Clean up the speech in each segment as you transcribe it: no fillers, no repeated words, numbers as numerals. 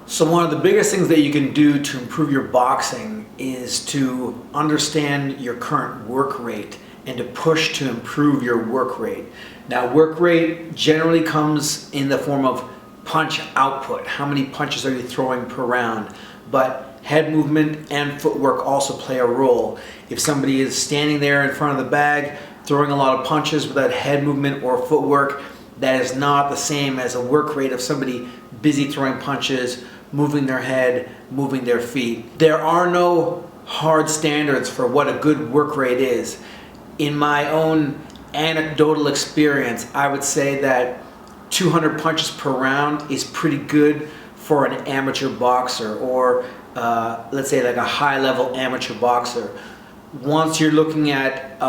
So one of the biggest things that you can do to improve your boxing is to understand your current work rate and to push to improve your work rate. Now, work rate generally comes in the form of punch output. How many punches are you throwing per round? But head movement and footwork also play a role. If somebody is standing there in front of the bag, throwing a lot of punches without head movement or footwork, that is not the same as a work rate of somebody busy throwing punches, moving their head, moving their feet. There are no hard standards for what a good work rate is. In my own anecdotal experience, I would say that 200 punches per round is pretty good for an amateur boxer, or let's say like a high-level amateur boxer. Once you're looking at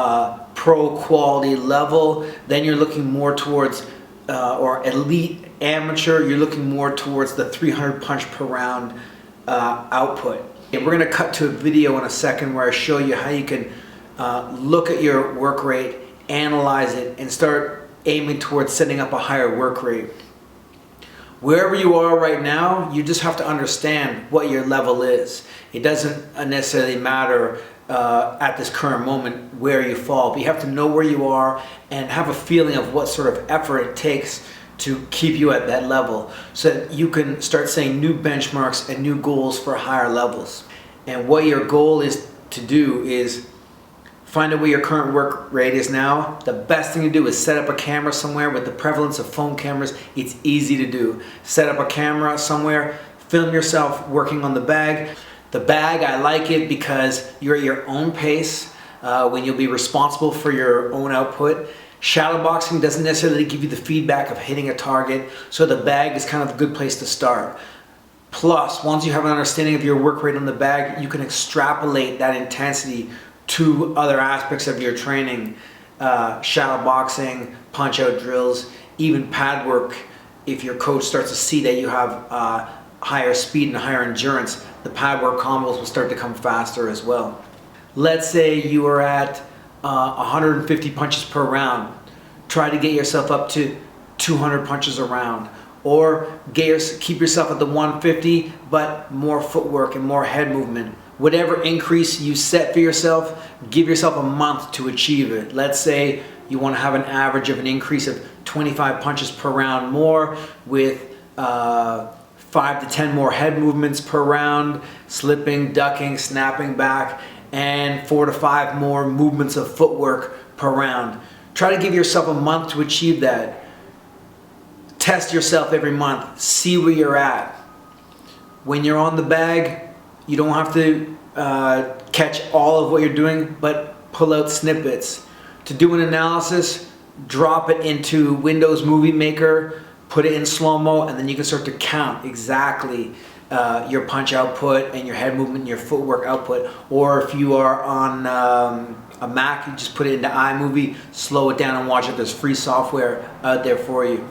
pro quality level, then you're looking more towards or elite amateur, you're looking more towards the 300 punch per round output. And we're going to cut to a video in a second where I show you how you can look at your work rate, analyze it, and start aiming towards setting up a higher work rate. Wherever you are right now, you just have to understand what your level is. It doesn't necessarily matter at this current moment where you fall, but you have to know where you are and have a feeling of what sort of effort it takes to keep you at that level, so that you can start setting new benchmarks and new goals for higher levels. And what your goal is to do is find out where your current work rate is now. The best thing to do is set up a camera somewhere. With the prevalence of phone cameras, it's easy to do. Set up a camera somewhere, film yourself working on the bag. The bag, I like it because you're at your own pace when you'll be responsible for your own output. Shadow boxing doesn't necessarily give you the feedback of hitting a target, so the bag is kind of a good place to start. Plus, once you have an understanding of your work rate on the bag, you can extrapolate that intensity to other aspects of your training. Shadow boxing, punch out drills, even pad work. If your coach starts to see that you have higher speed and higher endurance, the pad work combos will start to come faster as well. Let's say you are at 150 punches per round. Try to get yourself up to 200 punches a round, or keep yourself at the 150 but more footwork and more head movement. Whatever increase you set for yourself, give yourself a month to achieve it. Let's say you want to have an average of an increase of 25 punches per round more, with 5 to 10 more head movements per round, slipping, ducking, snapping back, and 4 to 5 more movements of footwork per round. Try to give yourself a month to achieve that. Test yourself every month. See where you're at. When you're on the bag, you don't have to catch all of what you're doing, but pull out snippets. To do an analysis, drop it into Windows Movie Maker, put it in slow-mo, and then you can start to count exactly your punch output and your head movement and your footwork output. Or if you are on a Mac, you just put it into iMovie, slow it down and watch it. There's free software out there for you.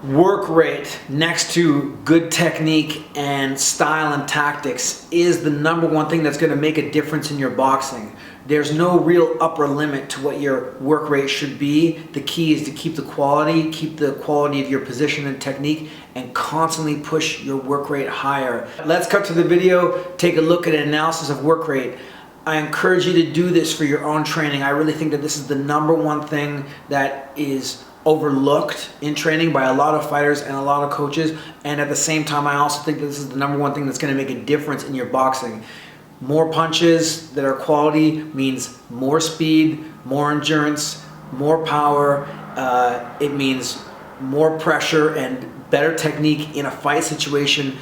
Work rate, next to good technique and style and tactics, is the number one thing that's going to make a difference in your boxing. There's no real upper limit to what your work rate should be. The key is to keep the quality of your position and technique, and constantly push your work rate higher. Let's cut to the video, take a look at an analysis of work rate. I encourage you to do this for your own training. I really think that this is the number one thing that is overlooked in training by a lot of fighters and a lot of coaches, and at the same time I also think that this is the number one thing that's going to make a difference in your boxing. More punches that are quality means more speed, more endurance, more power. It means more pressure and better technique in a fight situation.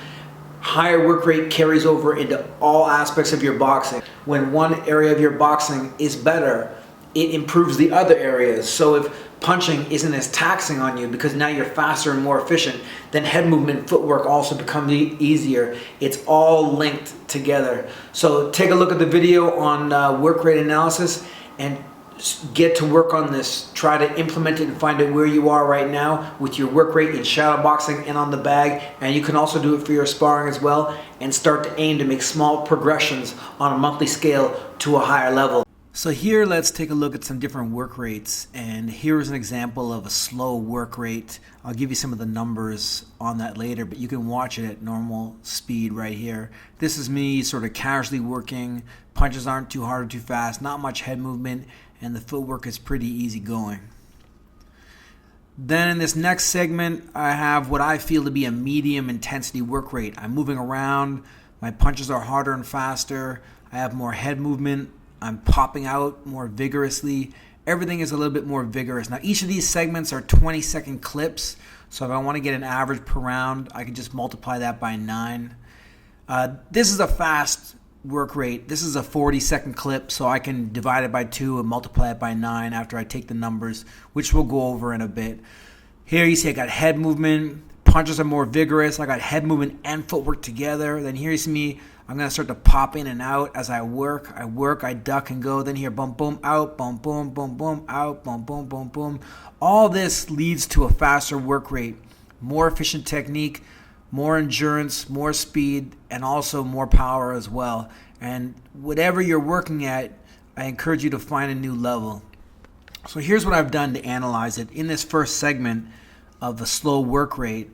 Higher work rate carries over into all aspects of your boxing. When one area of your boxing is better, it improves the other areas. So if punching isn't as taxing on you because now you're faster and more efficient, then head movement and footwork also become easier. It's all linked together. So take a look at the video on work rate analysis and get to work on this. Try to implement it and find out where you are right now with your work rate in shadow boxing and on the bag. And you can also do it for your sparring as well, and start to aim to make small progressions on a monthly scale to a higher level. So here, let's take a look at some different work rates. And here's an example of a slow work rate. I'll give you some of the numbers on that later, but you can watch it at normal speed right here. This is me sort of casually working. Punches aren't too hard or too fast, not much head movement, and the footwork is pretty easy going. Then in this next segment, I have what I feel to be a medium intensity work rate. I'm moving around, my punches are harder and faster, I have more head movement, I'm popping out more vigorously. Everything is a little bit more vigorous. Now, each of these segments are 20-second clips, so if I want to get an average per round, I can just multiply that by 9. This is a fast work rate. This is a 40-second clip, so I can divide it by 2 and multiply it by 9 after I take the numbers, which we'll go over in a bit. Here you see I got head movement. Punches are more vigorous. I got head movement and footwork together. Then here you see me. I'm going to start to pop in and out as I work, I duck and go. Then here, boom, boom, out, boom, boom, boom, boom, out, boom, boom, boom, boom. All this leads to a faster work rate, more efficient technique, more endurance, more speed, and also more power as well. And whatever you're working at, I encourage you to find a new level. So here's what I've done to analyze it. In this first segment of the slow work rate,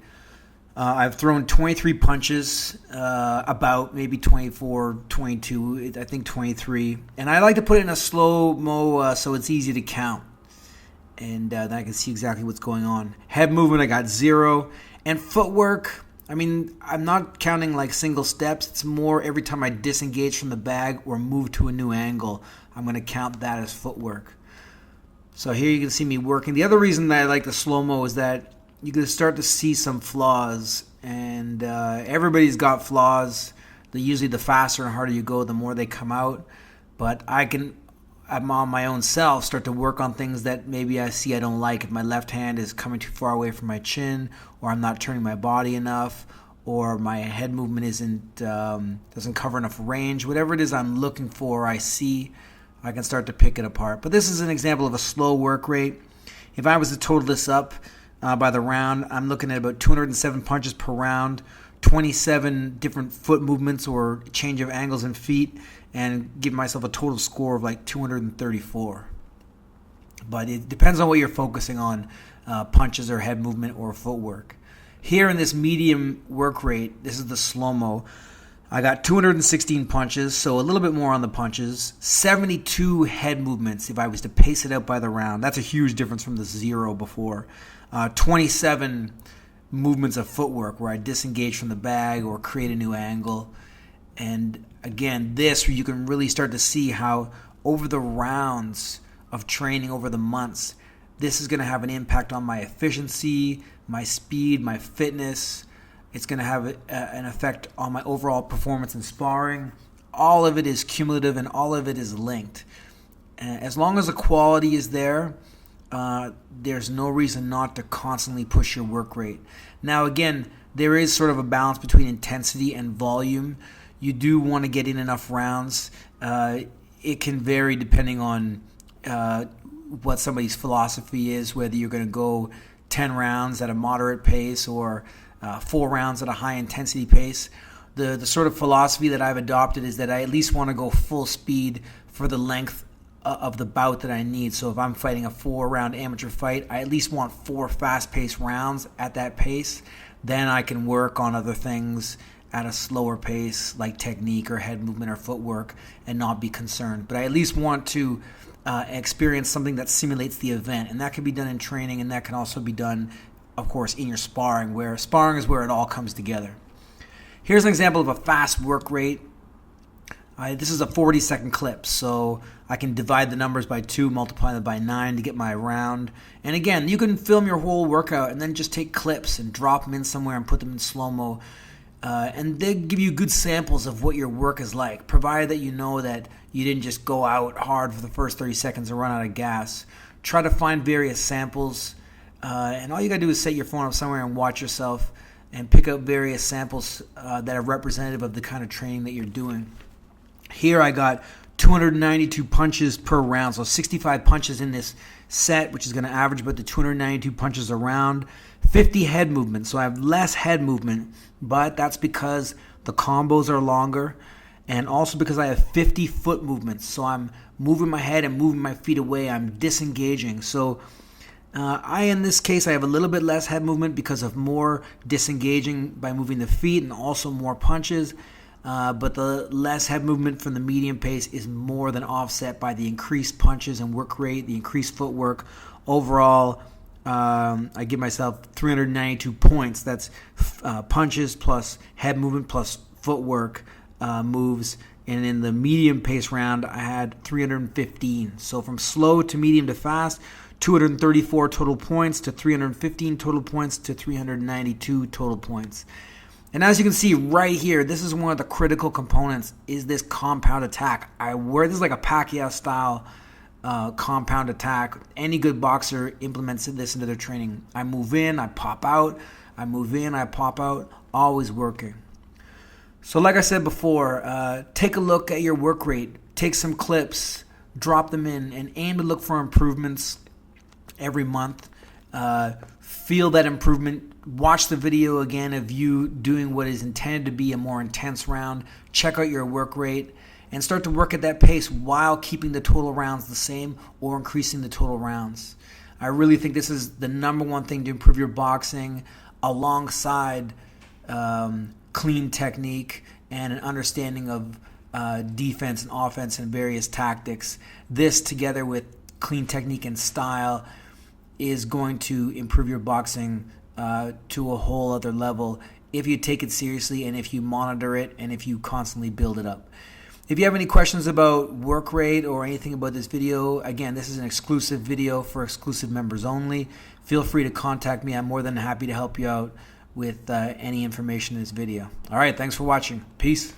I've thrown 23 punches, about maybe 24, 22, I think 23. And I like to put it in a slow-mo so it's easy to count. And then I can see exactly what's going on. Head movement, I got 0. And footwork, I mean, I'm not counting like single steps. It's more every time I disengage from the bag or move to a new angle, I'm going to count that as footwork. So here you can see me working. The other reason that I like the slow-mo is that you can start to see some flaws, and everybody's got flaws. Usually the faster and harder you go, the more they come out. But I'm on my own self, start to work on things that maybe I see I don't like. If my left hand is coming too far away from my chin, or I'm not turning my body enough, or my head movement doesn't cover enough range, whatever it is I'm looking for, I see, I can start to pick it apart. But this is an example of a slow work rate. If I was to total this up by the round, I'm looking at about 207 punches per round, 27 different foot movements or change of angles and feet, and give myself a total score of like 234. But it depends on what you're focusing on, punches or head movement or footwork. Here in this medium work rate, this is the slow-mo, I got 216 punches, so a little bit more on the punches, 72 head movements if I was to pace it out by the round. That's a huge difference from the 0 before. 27 movements of footwork where I disengage from the bag or create a new angle. And again, this where you can really start to see how over the rounds of training, over the months, this is going to have an impact on my efficiency, my speed, my fitness. It's going to have an effect on my overall performance in sparring. All of it is cumulative and all of it is linked. As long as the quality is there, there's no reason not to constantly push your work rate. Now, again, there is sort of a balance between intensity and volume. You do want to get in enough rounds. It can vary depending on what somebody's philosophy is, whether you're going to go 10 rounds at a moderate pace or 4 rounds at a high intensity pace. The sort of philosophy that I've adopted is that I at least want to go full speed for the length of the bout that I need. So if I'm fighting a 4-round amateur fight, I at least want 4 fast-paced rounds at that pace. Then I can work on other things at a slower pace like technique or head movement or footwork and not be concerned. But I at least want to experience something that simulates the event, and that can be done in training, and that can also be done, of course, in your sparring, where sparring is where it all comes together. Here's an example of a fast work rate. This is a 40-second clip, so I can divide the numbers by 2, multiply them by 9 to get my round. And again, you can film your whole workout and then just take clips and drop them in somewhere and put them in slow-mo. And they give you good samples of what your work is like, provided that you know that you didn't just go out hard for the first 30 seconds and run out of gas. Try to find various samples, and all you got to do is set your phone up somewhere and watch yourself and pick up various samples that are representative of the kind of training that you're doing. Here I got 292 punches per round, so 65 punches in this set, which is going to average about the 292 punches a round. 50 head movement, so I have less head movement, but that's because the combos are longer, and also because I have 50 foot movements, so I'm moving my head and moving my feet away. I'm disengaging. So in this case, I have a little bit less head movement because of more disengaging by moving the feet and also more punches. But the less head movement from the medium pace is more than offset by the increased punches and work rate, the increased footwork. Overall, I give myself 392 points. That's punches plus head movement plus footwork moves. And in the medium pace round, I had 315. So from slow to medium to fast, 234 total points to 315 total points to 392 total points. And as you can see right here, this is one of the critical components, is this compound attack. This is like a Pacquiao style compound attack. Any good boxer implements this into their training. I move in, I pop out. I move in, I pop out. Always working. So like I said before, take a look at your work rate. Take some clips, drop them in, and aim to look for improvements every month. Feel that improvement. Watch the video again of you doing what is intended to be a more intense round. Check out your work rate and start to work at that pace while keeping the total rounds the same or increasing the total rounds. I really think this is the number one thing to improve your boxing, alongside clean technique and an understanding of defense and offense and various tactics. This, together with clean technique and style, is going to improve your boxing to a whole other level if you take it seriously and if you monitor it and if you constantly build it up. If you have any questions about work rate or anything about this video, again, this is an exclusive video for exclusive members only. Feel free to contact me. I'm more than happy to help you out with any information in this video. All right, thanks for watching. Peace.